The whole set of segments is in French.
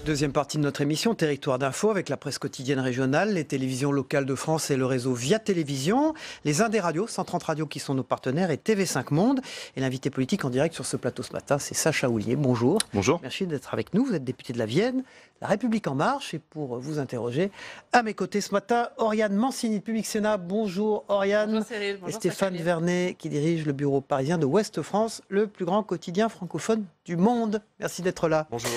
Deuxième partie de notre émission, Territoire d'info, avec la presse quotidienne régionale, les télévisions locales de France et le réseau Via Télévision, les Indes radios, 130 radios qui sont nos partenaires, et TV5 Monde. Et l'invité politique en direct sur ce plateau ce matin, c'est Sacha Houlié. Bonjour. Bonjour. Merci d'être avec nous. Vous êtes député de la Vienne, La République en marche. Et pour vous interroger, à mes côtés ce matin, Oriane Mancini de Public Sénat. Bonjour Oriane. Bonjour Cyril. Bonjour et Stéphane Vernet qui dirige le bureau parisien de Ouest France, le plus grand quotidien francophone du monde. Merci d'être là. Bonjour.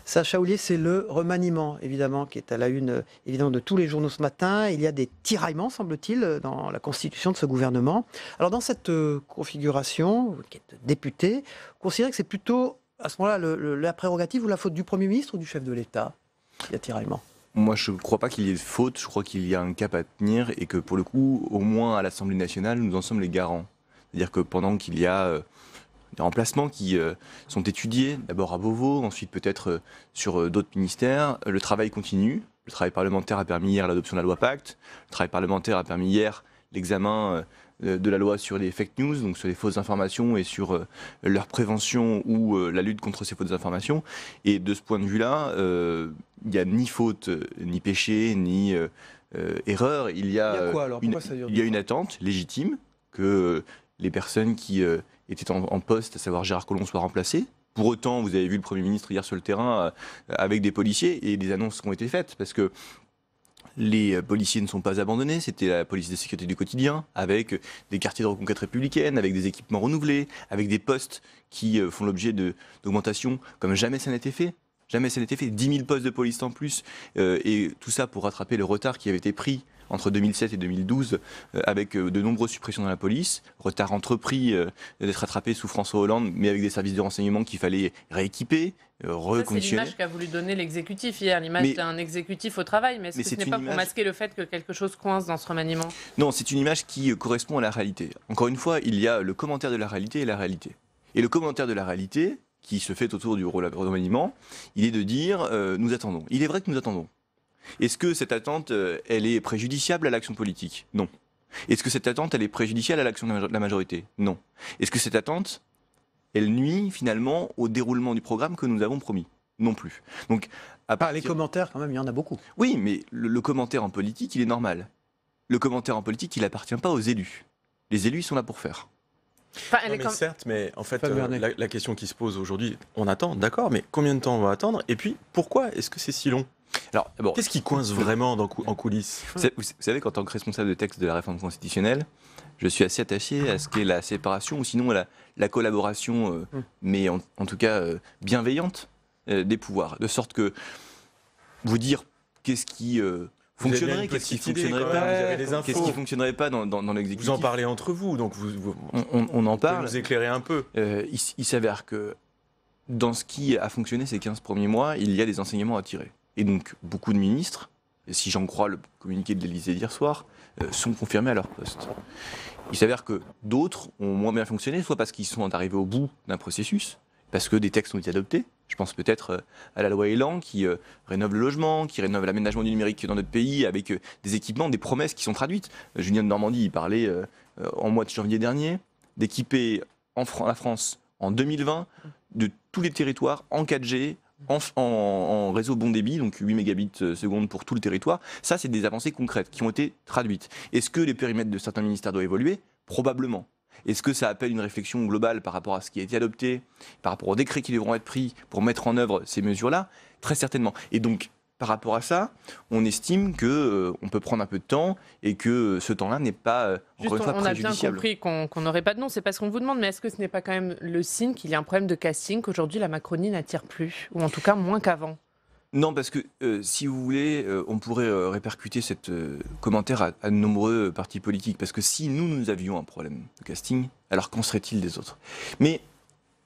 Sacha Houlié, c'est le remaniement, évidemment, qui est à la une évidemment, de tous les journaux ce matin. Il y a des tiraillements, semble-t-il, dans la constitution de ce gouvernement. Alors, dans cette configuration, qui est député, vous considérez que c'est plutôt, à ce moment-là, la prérogative ou la faute du Premier ministre ou du chef de l'État, il y a tiraillement? Moi, je ne crois pas qu'il y ait de faute. Je crois qu'il y a un cap à tenir et que, pour le coup, au moins à l'Assemblée nationale, nous en sommes les garants. C'est-à-dire que pendant qu'il y a des remplacements qui sont étudiés, d'abord à Beauvau, ensuite peut-être sur d'autres ministères. Le travail continue. Le travail parlementaire a permis hier l'adoption de la loi Pacte. Le travail parlementaire a permis hier l'examen de la loi sur les fake news, donc sur les fausses informations et sur leur prévention ou la lutte contre ces fausses informations. Et de ce point de vue-là, il n'y a ni faute, ni péché, ni erreur. Il y a quoi alors? Il y a une attente légitime que les personnes qui étaient en poste, à savoir Gérard Collomb, soient remplacées. Pour autant, vous avez vu le Premier ministre hier sur le terrain avec des policiers et des annonces qui ont été faites, parce que les policiers ne sont pas abandonnés. C'était la police de sécurité du quotidien, avec des quartiers de reconquête républicaine, avec des équipements renouvelés, avec des postes qui font l'objet d'augmentations comme jamais ça n'a été fait. Jamais ça n'a été fait. 10 000 postes de police en plus, et tout ça pour rattraper le retard qui avait été pris entre 2007 et 2012, avec de nombreuses suppressions dans la police, retard entrepris d'être rattrapé sous François Hollande, mais avec des services de renseignement qu'il fallait rééquiper, reconditionner. C'est l'image qu'a voulu donner l'exécutif hier, l'image d'un exécutif au travail, mais est-ce que ce n'est pas pour masquer le fait que quelque chose coince dans ce remaniement? Non, c'est une image qui correspond à la réalité. Encore une fois, il y a le commentaire de la réalité et la réalité. Et le commentaire de la réalité, qui se fait autour du remaniement, il est de dire nous attendons. Il est vrai que nous attendons. Est-ce que cette attente, elle est préjudiciable à l'action politique? Non. Est-ce que cette attente, elle est préjudiciable à l'action de la majorité? Non. Est-ce que cette attente, elle nuit finalement au déroulement du programme que nous avons promis? Non plus. Donc, les commentaires, quand même, il y en a beaucoup. Oui, mais le commentaire en politique, il est normal. Le commentaire en politique, il n'appartient pas aux élus. Les élus, ils sont là pour faire. Certes, mais en fait, la question qui se pose aujourd'hui, on attend, d'accord, mais combien de temps on va attendre? Et puis, pourquoi est-ce que c'est si long? Alors, bon, qu'est-ce qui coince vraiment en coulisses? Vous savez qu'en tant que responsable de texte de la réforme constitutionnelle, je suis assez attaché à ce qu'est la séparation, ou sinon à la collaboration, mais en tout cas bienveillante, des pouvoirs. De sorte que vous dire qu'est-ce qui fonctionnerait, qu'est-ce qui fonctionnerait pas, qu'est-ce qui fonctionnerait pas dans l'exécutif. Vous en parlez entre vous, donc on en parle. Vous nous éclairez un peu. Il s'avère que dans ce qui a fonctionné ces 15 premiers mois, il y a des enseignements à tirer. Et donc, beaucoup de ministres, si j'en crois le communiqué de l'Élysée d'hier soir, sont confirmés à leur poste. Il s'avère que d'autres ont moins bien fonctionné, soit parce qu'ils sont arrivés au bout d'un processus, parce que des textes ont été adoptés. Je pense peut-être à la loi Elan qui rénove le logement, qui rénove l'aménagement du numérique dans notre pays, avec des équipements, des promesses qui sont traduites. Julien de Normandie, il parlait en mois de janvier dernier d'équiper la France en 2020 de tous les territoires en 4G, en réseau bon débit, donc 8 mégabits seconde pour tout le territoire. Ça, c'est des avancées concrètes qui ont été traduites. Est-ce que les périmètres de certains ministères doivent évoluer? Probablement. Est-ce que ça appelle une réflexion globale par rapport à ce qui a été adopté, par rapport aux décrets qui devront être pris pour mettre en œuvre ces mesures-là? Très certainement. Et donc, par rapport à ça, on estime qu'on peut prendre un peu de temps et que ce temps-là n'est pas, encore une fois, préjudiciable. On a bien compris qu'on n'aurait pas de nom, c'est pas ce qu'on vous demande, mais est-ce que ce n'est pas quand même le signe qu'il y a un problème de casting, qu'aujourd'hui la Macronie n'attire plus, ou en tout cas moins qu'avant? Non, parce que si vous voulez, on pourrait répercuter cet commentaire à de nombreux partis politiques, parce que si nous avions un problème de casting, alors qu'en serait-il des autres? Mais,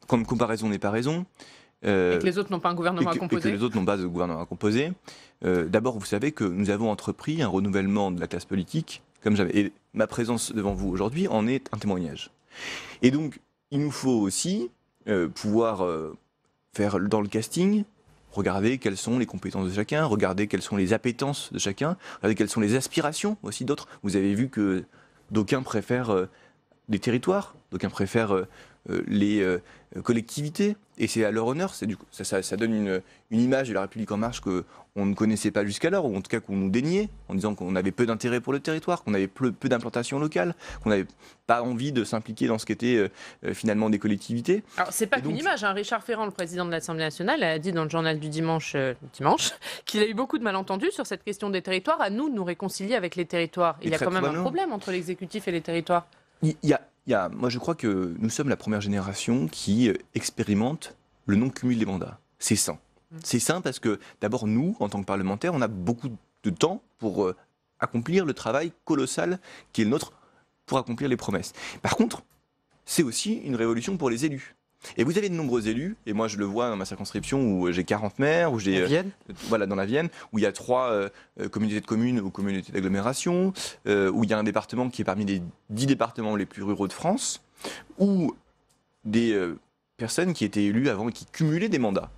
comme comparaison n'est pas raison... et que les autres n'ont pas un gouvernement à composer. Et que les autres n'ont pas de gouvernement à composer. D'abord, vous savez que nous avons entrepris un renouvellement de la classe politique, comme jamais. Et ma présence devant vous aujourd'hui en est un témoignage. Et donc, il nous faut aussi pouvoir faire dans le casting, regarder quelles sont les compétences de chacun, regarder quelles sont les appétences de chacun, regarder quelles sont les aspirations aussi d'autres. Vous avez vu que d'aucuns préfèrent des territoires, d'aucuns préfèrent les collectivités, et c'est à leur honneur. Ça donne une image de la République en marche qu'on ne connaissait pas jusqu'alors, ou en tout cas qu'on nous déniait, en disant qu'on avait peu d'intérêt pour le territoire, qu'on avait peu d'implantation locale, qu'on n'avait pas envie de s'impliquer dans ce qu'étaient finalement des collectivités. Alors, c'est pas qu'une image. Richard Ferrand, le président de l'Assemblée nationale, a dit dans le journal du dimanche qu'il a eu beaucoup de malentendus sur cette question des territoires. À nous de nous réconcilier avec les territoires. Il y a quand même un problème entre l'exécutif et les territoires. Moi, je crois que nous sommes la première génération qui expérimente le non-cumul des mandats. C'est sain. C'est sain parce que, d'abord, nous, en tant que parlementaires, on a beaucoup de temps pour accomplir le travail colossal qui est le nôtre pour accomplir les promesses. Par contre, c'est aussi une révolution pour les élus. Et vous avez de nombreux élus, et moi je le vois dans ma circonscription où j'ai 40 maires, où j'ai dans la Vienne, où il y a 3 communautés de communes ou communautés d'agglomération, où il y a un département qui est parmi les 10 départements les plus ruraux de France, où des personnes qui étaient élues avant et qui cumulaient des mandats,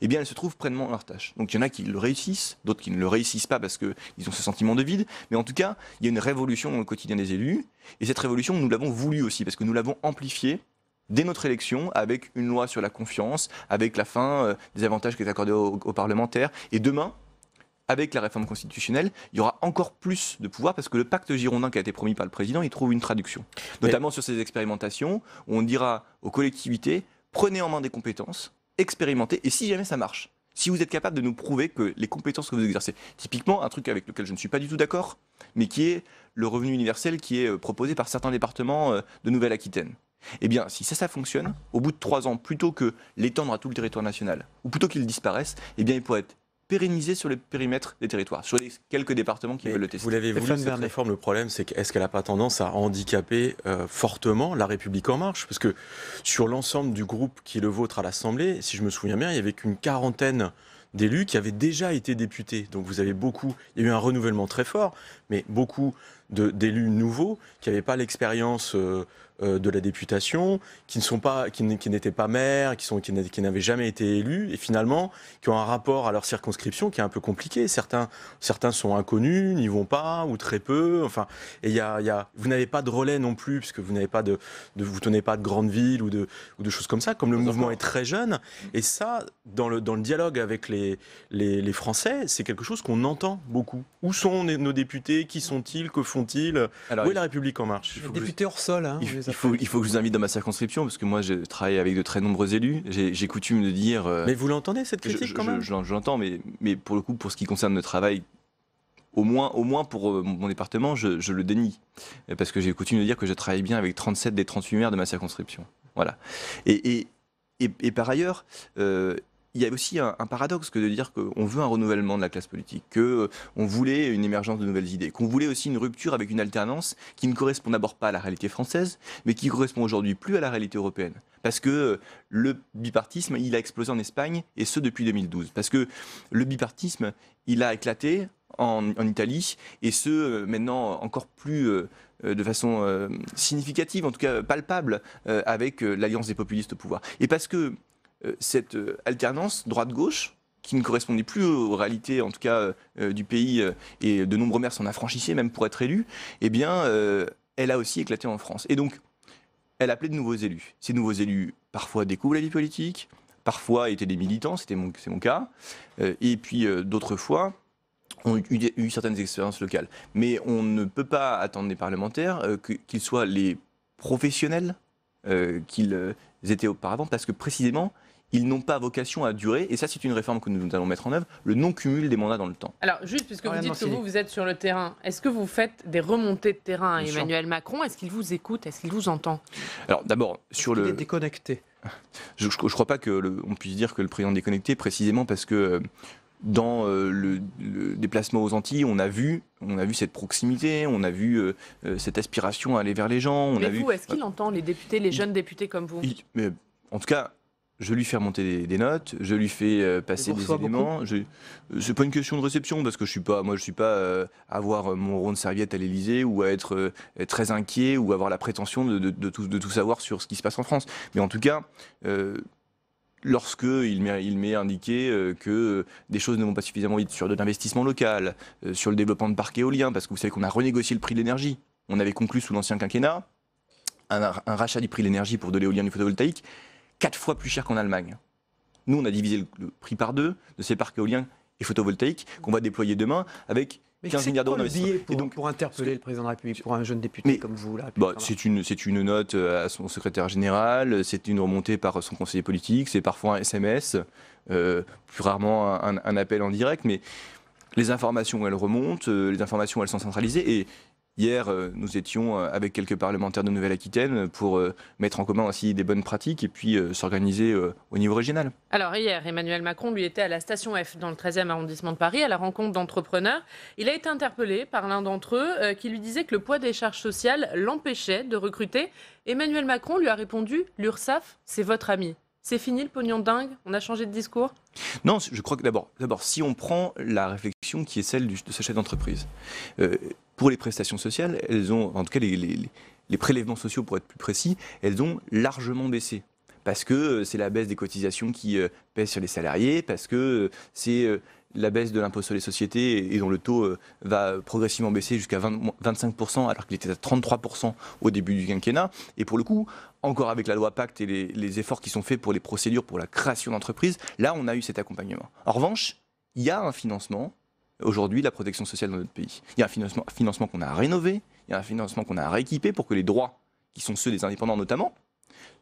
eh bien elles se trouvent pleinement à leur tâche. Donc il y en a qui le réussissent, d'autres qui ne le réussissent pas parce qu'ils ont ce sentiment de vide, mais en tout cas il y a une révolution dans le quotidien des élus, et cette révolution nous l'avons voulu aussi, parce que nous l'avons amplifiée dès notre élection, avec une loi sur la confiance, avec la fin des avantages qui étaient accordés aux parlementaires. Et demain, avec la réforme constitutionnelle, il y aura encore plus de pouvoir, parce que le pacte girondin qui a été promis par le président, il trouve une traduction. Notamment sur ces expérimentations, où on dira aux collectivités, prenez en main des compétences, expérimentez, et si jamais ça marche, si vous êtes capable de nous prouver que les compétences que vous exercez, typiquement un truc avec lequel je ne suis pas du tout d'accord, mais qui est le revenu universel qui est proposé par certains départements de Nouvelle-Aquitaine. Eh bien, si ça fonctionne, au bout de 3 ans, plutôt que l'étendre à tout le territoire national, ou plutôt qu'il disparaisse, eh bien, il pourrait être pérennisé sur le périmètre des territoires, sur les quelques départements qui veulent le tester. Vous l'avez voulu, cette réforme, le problème, c'est qu'est-ce qu'elle n'a pas tendance à handicaper fortement la République En Marche ? Parce que sur l'ensemble du groupe qui est le vôtre à l'Assemblée, si je me souviens bien, il n'y avait qu'une quarantaine d'élus qui avaient déjà été députés. Donc vous avez il y a eu un renouvellement très fort, mais beaucoup d'élus nouveaux qui n'avaient pas l'expérience de la députation, qui n'étaient pas maires, qui n'avaient jamais été élus, et finalement qui ont un rapport à leur circonscription qui est un peu compliqué. Certains sont inconnus, n'y vont pas, ou très peu. Enfin, et vous n'avez pas de relais non plus, puisque vous n'avez pas vous tenez pas de grandes villes ou de choses comme ça. Comme le mouvement est très jeune, et ça, dans le dialogue avec les Français, c'est quelque chose qu'on entend beaucoup. Où sont nos députés ? Qui sont-ils ? Que font-ils ? Où est la République En Marche ? Les députés hors sol, hein. Il faut que je vous invite dans ma circonscription, parce que moi, je travaille avec de très nombreux élus. J'ai coutume de dire... mais vous l'entendez, cette critique, quand même ? Je l'entends, mais pour le coup, pour ce qui concerne le travail, au moins pour mon département, je le dénie. Parce que j'ai coutume de dire que je travaille bien avec 37 des 38 maires de ma circonscription. Voilà. Et par ailleurs... il y a aussi un paradoxe que de dire qu'on veut un renouvellement de la classe politique, qu'on voulait une émergence de nouvelles idées, qu'on voulait aussi une rupture avec une alternance qui ne correspond d'abord pas à la réalité française, mais qui correspond aujourd'hui plus à la réalité européenne. Parce que le bipartisme, il a explosé en Espagne, et ce depuis 2012. Parce que le bipartisme, il a éclaté en Italie, et ce maintenant encore plus de façon significative, en tout cas palpable, avec l'alliance des populistes au pouvoir. Et parce que cette alternance droite-gauche, qui ne correspondait plus aux réalités, en tout cas du pays, et de nombreux maires s'en affranchissaient, même pour être élus, eh bien, elle a aussi éclaté en France. Et donc, elle appelait de nouveaux élus. Ces nouveaux élus, parfois, découvrent la vie politique, parfois étaient des militants, c'est mon cas, et puis d'autres fois, ont eu certaines expériences locales. Mais on ne peut pas attendre des parlementaires qu'ils soient les professionnels qu'ils étaient auparavant, parce que précisément, ils n'ont pas vocation à durer, et ça c'est une réforme que nous allons mettre en œuvre, le non-cumul des mandats dans le temps. Alors juste, puisque vous dites que vous êtes sur le terrain, est-ce que vous faites des remontées de terrain à Emmanuel Macron ? Est-ce qu'il vous écoute ? Est-ce qu'il vous entend ? Alors d'abord, sur il est déconnecté. Je ne crois pas qu'on puisse dire que le président est déconnecté, précisément parce que dans le déplacement aux Antilles, on a vu cette proximité, on a vu cette aspiration à aller vers les gens. Est-ce qu'il entend les députés, les jeunes députés comme vous ? En tout cas, je lui fais remonter des notes, je lui fais passer des éléments. C'est pas une question de réception, parce que je suis pas avoir mon rond de serviette à l'Élysée, ou à être très inquiet, ou avoir la prétention de tout savoir sur ce qui se passe en France. Mais en tout cas, lorsqu'il m'est indiqué que des choses ne vont pas suffisamment vite sur de l'investissement local, sur le développement de parcs éoliens, parce que vous savez qu'on a renégocié le prix de l'énergie. On avait conclu sous l'ancien quinquennat un rachat du prix de l'énergie pour de l'éolien et du photovoltaïque 4 fois plus cher qu'en Allemagne. Nous, on a divisé le prix par 2 de ces parcs éoliens et photovoltaïques qu'on va déployer demain avec 15 milliards d'euros d'investissement. Pour interpeller le président de la République, pour un jeune député comme vous là. C'est une note à son secrétaire général, c'est une remontée par son conseiller politique, c'est parfois un SMS, plus rarement un appel en direct, mais les informations elles remontent, les informations elles sont centralisées et hier, nous étions avec quelques parlementaires de Nouvelle-Aquitaine pour mettre en commun aussi des bonnes pratiques et puis s'organiser au niveau régional. Alors hier, Emmanuel Macron, lui, était à la station F dans le 13e arrondissement de Paris, à la rencontre d'entrepreneurs. Il a été interpellé par l'un d'entre eux qui lui disait que le poids des charges sociales l'empêchait de recruter. Emmanuel Macron lui a répondu « L'URSSAF, c'est votre ami ». C'est fini le pognon de dingue? On a changé de discours? Non, je crois que d'abord, si on prend la réflexion qui est celle de ce chef d'entreprise, pour les prestations sociales, elles ont, en tout cas les prélèvements sociaux pour être plus précis, elles ont largement baissé. Parce que c'est la baisse des cotisations qui pèse sur les salariés, parce que c'est la baisse de l'impôt sur les sociétés et dont le taux va progressivement baisser jusqu'à 25% alors qu'il était à 33% au début du quinquennat. Et pour le coup, encore avec la loi Pacte et les efforts qui sont faits pour les procédures pour la création d'entreprises, là on a eu cet accompagnement. En revanche, il y a un financement aujourd'hui de la protection sociale dans notre pays. Il y a un financement qu'on a rénové, il y a un financement qu'on a rééquipé pour que les droits, qui sont ceux des indépendants notamment,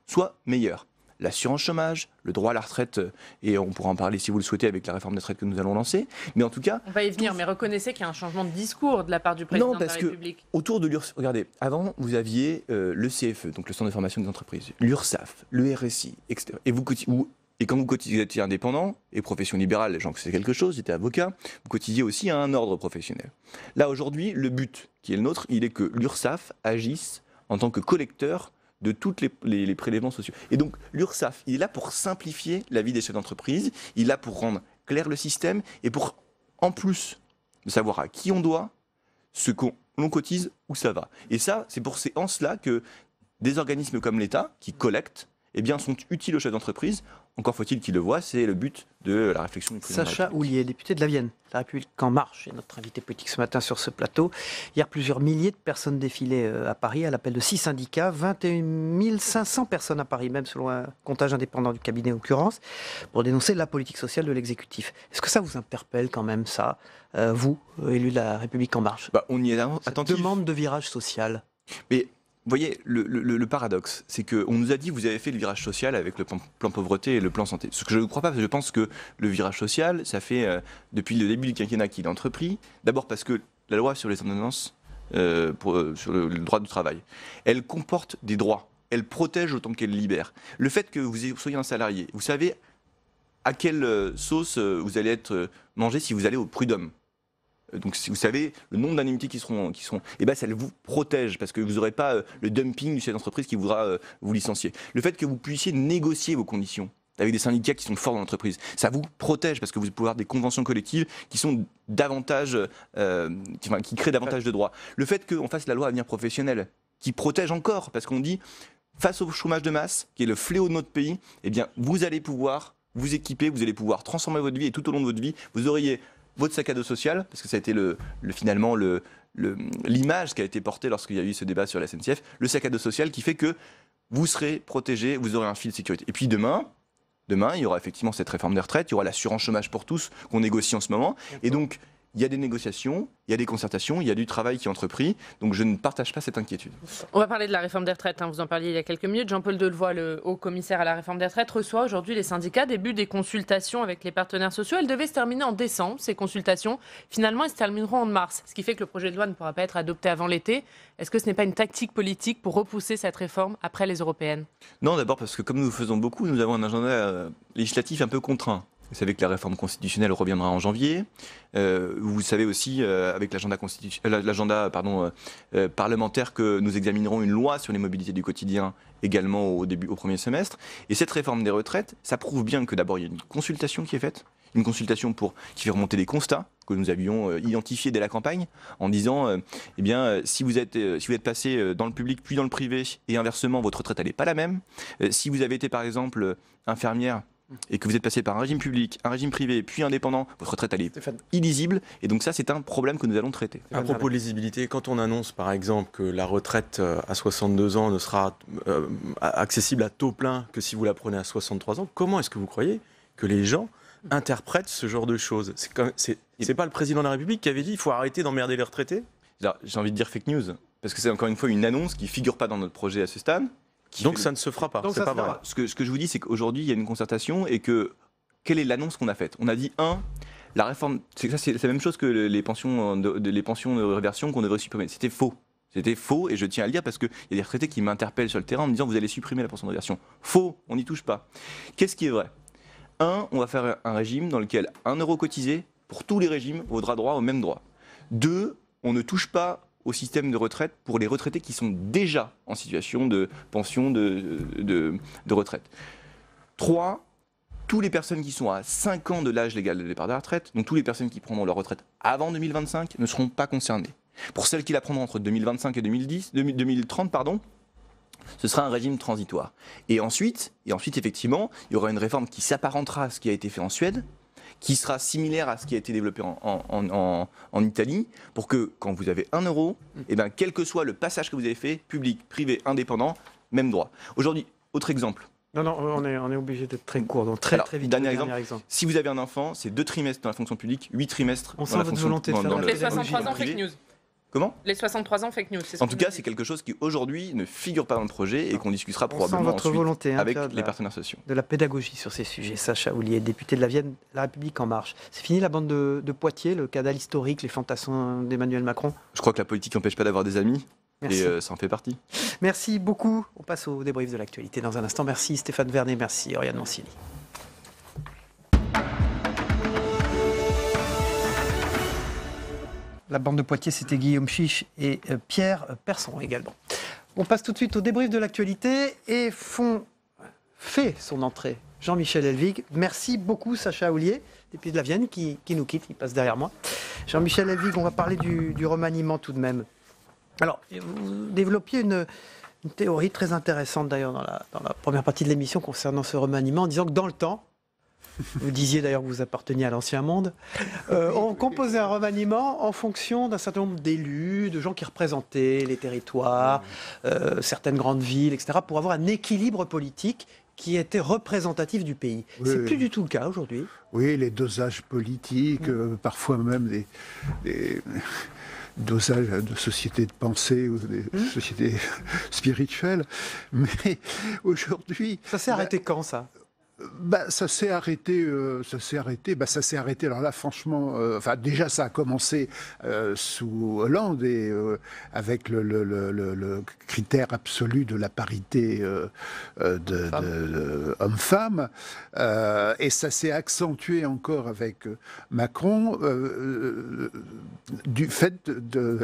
soient meilleurs. L'assurance chômage, le droit à la retraite, et on pourra en parler si vous le souhaitez avec la réforme des retraites que nous allons lancer. Mais en tout cas... On va y venir, mais reconnaissez qu'il y a un changement de discours de la part du président de la République. Non, parce qu'autour de l'URSSAF, regardez, avant vous aviez le CFE, donc le Centre de formation des entreprises, l'URSSAF, le RSI, etc. Et quand vous cotisiez indépendant et profession libérale, j'en sais quelque chose, j'étais avocat, vous cotisiez aussi à un ordre professionnel. Là aujourd'hui, le but qui est le nôtre, il est que l'URSSAF agisse en tant que collecteur de tous les prélèvements sociaux. Et donc l'URSSAF, il est là pour simplifier la vie des chefs d'entreprise, il est là pour rendre clair le système et pour, en plus de savoir à qui on doit, ce qu'on cotise, où ça va. Et ça, c'est en cela que des organismes comme l'État, qui collectent, eh bien, sont utiles aux chefs d'entreprise. Encore faut-il qu'ils le voient, c'est le but de la réflexion du président. Sacha Houlié, député de la Vienne, La République en marche, est notre invité politique ce matin sur ce plateau. Hier, plusieurs milliers de personnes défilaient à Paris à l'appel de 6 syndicats, 21 500 personnes à Paris, même selon un comptage indépendant du cabinet en l'occurrence, pour dénoncer la politique sociale de l'exécutif. Est-ce que ça vous interpelle quand même, ça, vous, élu de La République en marche? On y est attentif. Cette demande de virage social. Mais vous voyez, le paradoxe, c'est qu'on nous a dit vous avez fait le virage social avec le plan pauvreté et le plan santé. Ce que je ne crois pas, parce que je pense que le virage social, ça fait depuis le début du quinquennat qu'il est entrepris. D'abord parce que la loi sur les ordonnances, sur le droit du travail, elle comporte des droits. Elle protège autant qu'elle libère. Le fait que vous soyez un salarié, vous savez à quelle sauce vous allez être mangé si vous allez au prud'homme. Donc, si vous savez le nombre d'indemnités qui seront, eh ben, ça vous protège parce que vous n'aurez pas le dumping du chef d'entreprise qui voudra vous licencier. Le fait que vous puissiez négocier vos conditions avec des syndicats qui sont forts dans l'entreprise, ça vous protège parce que vous pouvez avoir des conventions collectives qui sont davantage, qui créent davantage de droits. Le fait qu'on fasse la loi Avenir Professionnel qui protège encore parce qu'on dit face au chômage de masse qui est le fléau de notre pays, eh bien, vous allez pouvoir vous équiper, vous allez pouvoir transformer votre vie et tout au long de votre vie, vous auriez votre sac à dos social, parce que ça a été finalement l'image qui a été portée lorsqu'il y a eu ce débat sur la SNCF, le sac à dos social qui fait que vous serez protégé, vous aurez un fil de sécurité. Et puis demain, il y aura effectivement cette réforme des retraites, il y aura l'assurance chômage pour tous qu'on négocie en ce moment. Et donc, il y a des négociations, il y a des concertations, il y a du travail qui est entrepris. Donc je ne partage pas cette inquiétude. On va parler de la réforme des retraites. Vous en parliez il y a quelques minutes. Jean-Paul Delevoye, le haut commissaire à la réforme des retraites, reçoit aujourd'hui les syndicats. Début des consultations avec les partenaires sociaux. Elles devaient se terminer en décembre, ces consultations. Finalement, elles se termineront en mars. Ce qui fait que le projet de loi ne pourra pas être adopté avant l'été. Est-ce que ce n'est pas une tactique politique pour repousser cette réforme après les européennes? Non, d'abord parce que comme nous faisons beaucoup, nous avons un agenda législatif un peu contraint. Vous savez que la réforme constitutionnelle reviendra en janvier. Vous savez aussi, avec l'agenda parlementaire, que nous examinerons une loi sur les mobilités du quotidien également au premier semestre. Et cette réforme des retraites, ça prouve bien que d'abord, il y a une consultation qui est faite, une consultation qui fait remonter des constats que nous avions identifiés dès la campagne, en disant, si vous êtes passé dans le public puis dans le privé, et inversement, votre retraite, elle n'est pas la même. Si vous avez été, par exemple, infirmière, et que vous êtes passé par un régime public, un régime privé, puis indépendant, votre retraite elle est illisible. Et donc ça, c'est un problème que nous allons traiter. À propos de lisibilité, quand on annonce par exemple que la retraite à 62 ans ne sera accessible à taux plein que si vous la prenez à 63 ans, comment est-ce que vous croyez que les gens interprètent ce genre de choses? C'est pas le président de la République qui avait dit il faut arrêter d'emmerder les retraités? J'ai envie de dire fake news, parce que c'est encore une fois une annonce qui ne figure pas dans notre projet à ce stade. Donc ça ne se fera pas, c'est pas vrai. Ce que je vous dis, c'est qu'aujourd'hui, il y a une concertation et que quelle est l'annonce qu'on a faite? On a dit, la réforme, c'est la même chose que les pensions de réversion qu'on devrait supprimer. C'était faux. C'était faux, et je tiens à le dire parce qu'il y a des retraités qui m'interpellent sur le terrain en me disant vous allez supprimer la pension de réversion. Faux, on n'y touche pas. Qu'est-ce qui est vrai? On va faire un régime dans lequel 1 euro cotisé pour tous les régimes vaudra droit au même droit. 2, on ne touche pas au système de retraite pour les retraités qui sont déjà en situation de pension de retraite. 3, toutes les personnes qui sont à 5 ans de l'âge légal de départ de la retraite, donc toutes les personnes qui prendront leur retraite avant 2025, ne seront pas concernées. Pour celles qui la prendront entre 2025 et 2030, ce sera un régime transitoire. Et ensuite, effectivement, il y aura une réforme qui s'apparentera à ce qui a été fait en Suède, qui sera similaire à ce qui a été développé en Italie, pour que quand vous avez 1 euro, quel que soit le passage que vous avez fait, public, privé, indépendant, même droit. Aujourd'hui, autre exemple. Non, on est obligé d'être très court, donc très vite. Dernier exemple. Si vous avez un enfant, c'est 2 trimestres dans la fonction publique, 8 trimestres dans la fonction volonté de faire les 63 ans fake news. Comment? Les 63 ans fake news. En tout cas, c'est quelque chose qui aujourd'hui ne figure pas dans le projet et qu'on discutera probablement votre ensuite volonté, avec les partenaires sociaux. De la pédagogie sur ces sujets. Sacha Houlié, député de la Vienne, La République en marche. C'est fini la bande de Poitiers, le cadal historique, les fantassins d'Emmanuel Macron? Je crois que la politique n'empêche pas d'avoir des amis. Merci. Et ça en fait partie. Merci beaucoup. On passe au débrief de l'actualité dans un instant. Merci Stéphane Vernet, merci Oriane Mancini. La bande de Poitiers, c'était Guillaume Chiche et Pierre Persson également. On passe tout de suite au débrief de l'actualité et fait son entrée Jean-Michel Elvig. Merci beaucoup Sacha Houlié, député de la Vienne, qui nous quitte, il passe derrière moi. Jean-Michel Elvig, on va parler du remaniement tout de même. Alors, vous développiez une théorie très intéressante d'ailleurs dans la première partie de l'émission concernant ce remaniement, en disant que dans le temps, vous disiez d'ailleurs que vous apparteniez à l'ancien monde, on composait un remaniement en fonction d'un certain nombre d'élus, de gens qui représentaient les territoires, certaines grandes villes, etc., pour avoir un équilibre politique qui était représentatif du pays. C'est plus du tout le cas aujourd'hui. Oui, les dosages politiques, parfois même des dosages de sociétés de pensée ou des sociétés spirituelles. Mais aujourd'hui... Ça s'est arrêté quand, ça ? Ça s'est arrêté. Alors là, franchement, déjà, ça a commencé sous Hollande et avec le critère absolu de la parité homme-femme, et ça s'est accentué encore avec Macron du fait de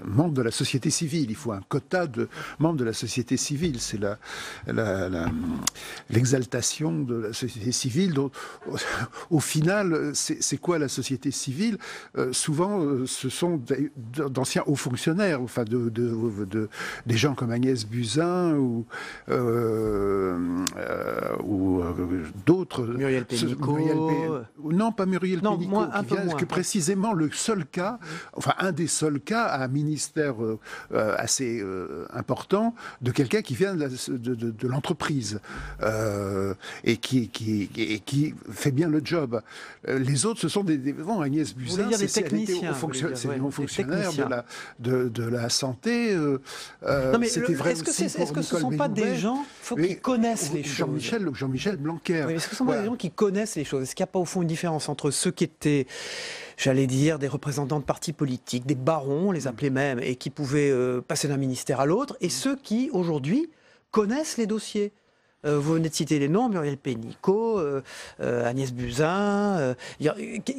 membres de la société civile. Il faut un quota de membres de la société civile. C'est l'exaltation de la société civile. Donc, au final, c'est quoi la société civile? Souvent, ce sont d'anciens hauts fonctionnaires, enfin des gens comme Agnès Buzyn ou d'autres. Muriel Pénicaud. Non, pas Muriel Pénicaud, que précisément le seul cas, enfin un des seuls cas à un ministère assez important de quelqu'un qui vient de l'entreprise et qui fait bien le job. Les autres, ce sont Agnès Buzyn, c'est des techniciens, fonctionnaires de la santé. Non, mais est-ce que ce ne sont pas des gens qui connaissent les choses? Jean-Michel Blanquer. Oui, est-ce que ce sont pas des gens qui connaissent les choses? Est-ce qu'il n'y a pas au fond une différence entre ceux qui étaient, j'allais dire, des représentants de partis politiques, des barons, on les appelait même, et qui pouvaient passer d'un ministère à l'autre, et ceux qui, aujourd'hui, connaissent les dossiers? Vous venez de citer les noms, Muriel Pénicaud, Agnès Buzyn,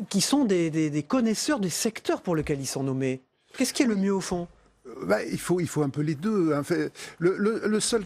qui sont des connaisseurs des secteurs pour lesquels ils sont nommés. Qu'est-ce qui est le mieux au fond? Il faut un peu les deux. Hein. Le seul,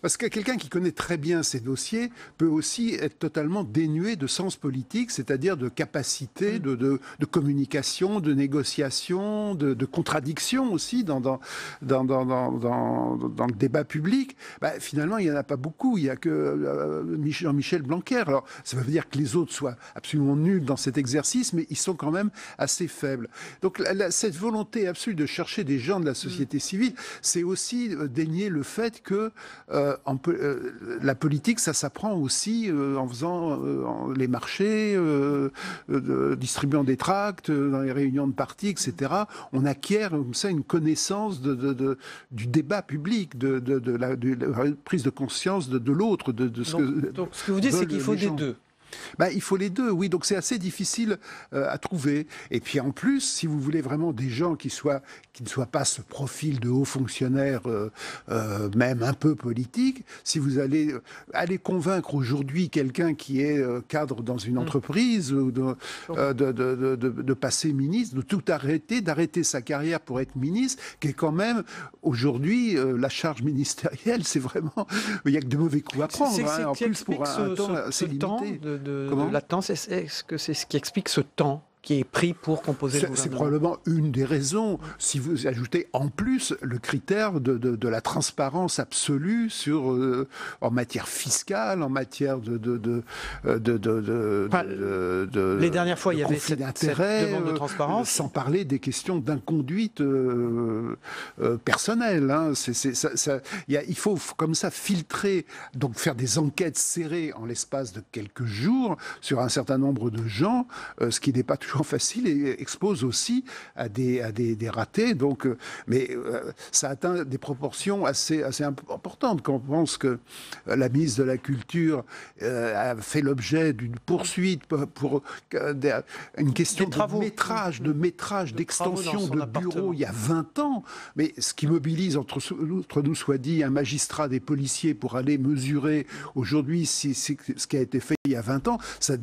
parce que quelqu'un qui connaît très bien ces dossiers peut aussi être totalement dénué de sens politique, c'est-à-dire de capacité de communication, de négociation, de contradiction aussi dans le débat public. Finalement, il n'y en a pas beaucoup. Il n'y a que Jean-Michel Blanquer. Alors, ça veut dire que les autres soient absolument nuls dans cet exercice, mais ils sont quand même assez faibles. Donc, cette volonté absolue de chercher des gens de la société civile, c'est aussi dénier le fait que la politique, ça s'apprend aussi en faisant les marchés, distribuant des tracts, dans les réunions de partis, etc. On acquiert comme ça une connaissance du débat public, de la prise de conscience de l'autre, de ce que... Donc, ce que vous dites, c'est qu'il faut des deux. Il faut les deux, oui. Donc c'est assez difficile à trouver. Et puis en plus, si vous voulez vraiment des gens qui ne soient pas ce profil de haut fonctionnaire, même un peu politique, si vous allez convaincre aujourd'hui quelqu'un qui est cadre dans une entreprise, de passer ministre, de tout arrêter, d'arrêter sa carrière pour être ministre, qui est quand même aujourd'hui la charge ministérielle, c'est vraiment... Il n'y a que de mauvais coups à prendre. En plus, pour un temps assez limité. De latence, est-ce que c'est ce qui explique ce temps qui est pris pour composer le gouvernement? C'est probablement une des raisons, si vous ajoutez en plus le critère de la transparence absolue en matière fiscale, en matière les dernières fois, il y avait cette demande de transparence. Sans parler des questions d'inconduite personnelle. Hein. Il faut comme ça filtrer, donc faire des enquêtes serrées en l'espace de quelques jours sur un certain nombre de gens, ce qui n'est pas toujours facile et expose aussi à des ratés. Donc, mais ça atteint des proportions assez importantes. Quand on pense que la ministre de la Culture a fait l'objet d'une poursuite pour une question de métrage, d'extension de bureau il y a 20 ans, mais ce qui mobilise entre nous, soit dit, un magistrat, des policiers pour aller mesurer aujourd'hui si ce qui a été fait il y a 20 ans, ça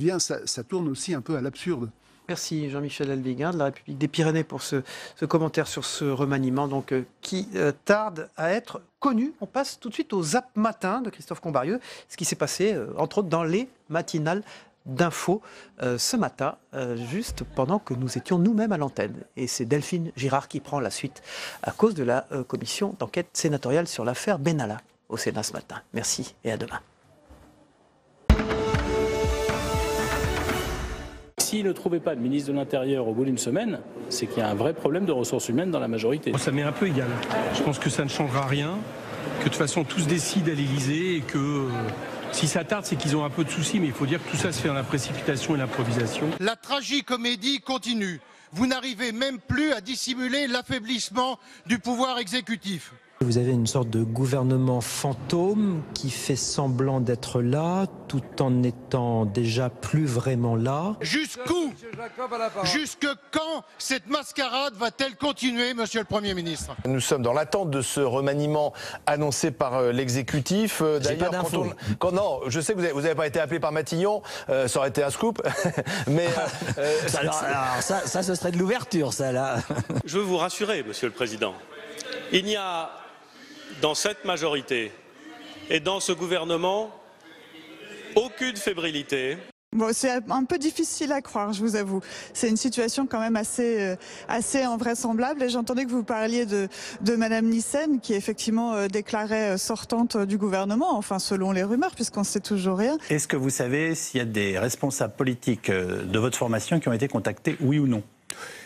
tourne aussi un peu à l'absurde. Merci Jean-Michel Alvéguin de la République des Pyrénées pour ce commentaire sur ce remaniement qui tarde à être connu. On passe tout de suite au Zap Matin de Christophe Combarieux, ce qui s'est passé entre autres dans les matinales d'infos ce matin, juste pendant que nous étions nous-mêmes à l'antenne. Et c'est Delphine Girard qui prend la suite à cause de la commission d'enquête sénatoriale sur l'affaire Benalla au Sénat ce matin. Merci et à demain. S'il ne trouvait pas de ministre de l'Intérieur au bout d'une semaine, c'est qu'il y a un vrai problème de ressources humaines dans la majorité. Ça m'est un peu égal. Je pense que ça ne changera rien, que de toute façon tout se décide à l'Élysée et que si ça tarde, c'est qu'ils ont un peu de soucis, mais il faut dire que tout ça se fait dans la précipitation et l'improvisation. La tragicomédie continue. Vous n'arrivez même plus à dissimuler l'affaiblissement du pouvoir exécutif. Vous avez une sorte de gouvernement fantôme qui fait semblant d'être là, tout en n'étant déjà plus vraiment là. Jusqu'où ? Jusque quand cette mascarade va-t-elle continuer, monsieur le Premier ministre ? Nous sommes dans l'attente de ce remaniement annoncé par l'exécutif. D'ailleurs, non, je sais que vous n'avez pas été appelé par Matignon, ça aurait été un scoop. Mais alors ça, ce serait de l'ouverture, ça, là. Je veux vous rassurer, monsieur le Président. Il n'y a, dans cette majorité et dans ce gouvernement, aucune fébrilité. Bon, c'est un peu difficile à croire, je vous avoue. C'est une situation quand même assez invraisemblable. Et j'entendais que vous parliez de Madame Nyssen, qui effectivement déclarait sortante du gouvernement, enfin selon les rumeurs, puisqu'on ne sait toujours rien. Est-ce que vous savez s'il y a des responsables politiques de votre formation qui ont été contactés, oui ou non ?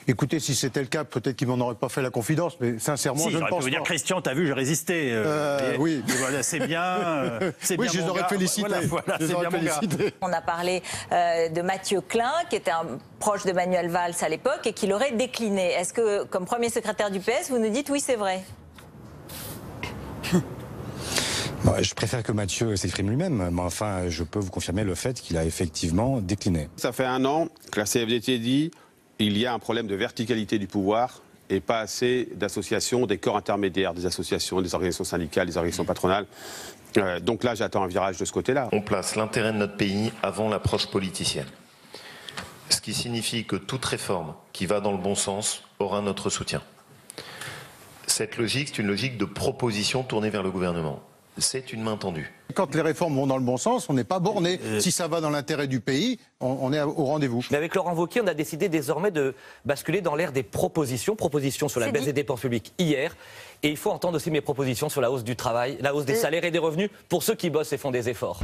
Écoutez, si c'était le cas, peut-être qu'ils m'en auraient pas fait la confidence, mais sincèrement, si, je ne pense pas. Vous dire, Christian, t'as vu, j'ai résisté. Oui. Voilà, c'est bien. Oui, je les aurais félicités. Voilà, c'est bien mon gars. On a parlé de Mathieu Klein, qui était un proche de Manuel Valls à l'époque et qui l'aurait décliné. Est-ce que, comme premier secrétaire du PS, vous nous dites oui, c'est vrai ? Je préfère que Mathieu s'exprime lui-même, mais enfin, je peux vous confirmer le fait qu'il a effectivement décliné. Ça fait 1 an que la CFDT dit il y a un problème de verticalité du pouvoir et pas assez d'associations, des corps intermédiaires, des associations, des organisations syndicales, des organisations patronales. Donc là, j'attends un virage de ce côté-là. On place l'intérêt de notre pays avant l'approche politicienne. Ce qui signifie que toute réforme qui va dans le bon sens aura notre soutien. Cette logique, c'est une logique de proposition tournée vers le gouvernement. C'est une main tendue. Quand les réformes vont dans le bon sens, on n'est pas borné. Si ça va dans l'intérêt du pays, on est au rendez-vous. Mais avec Laurent Wauquiez, on a décidé désormais de basculer dans l'ère des propositions. Propositions sur la baisse des dépenses publiques hier. Et il faut entendre aussi mes propositions sur la hausse du travail, la hausse des salaires et des revenus pour ceux qui bossent et font des efforts.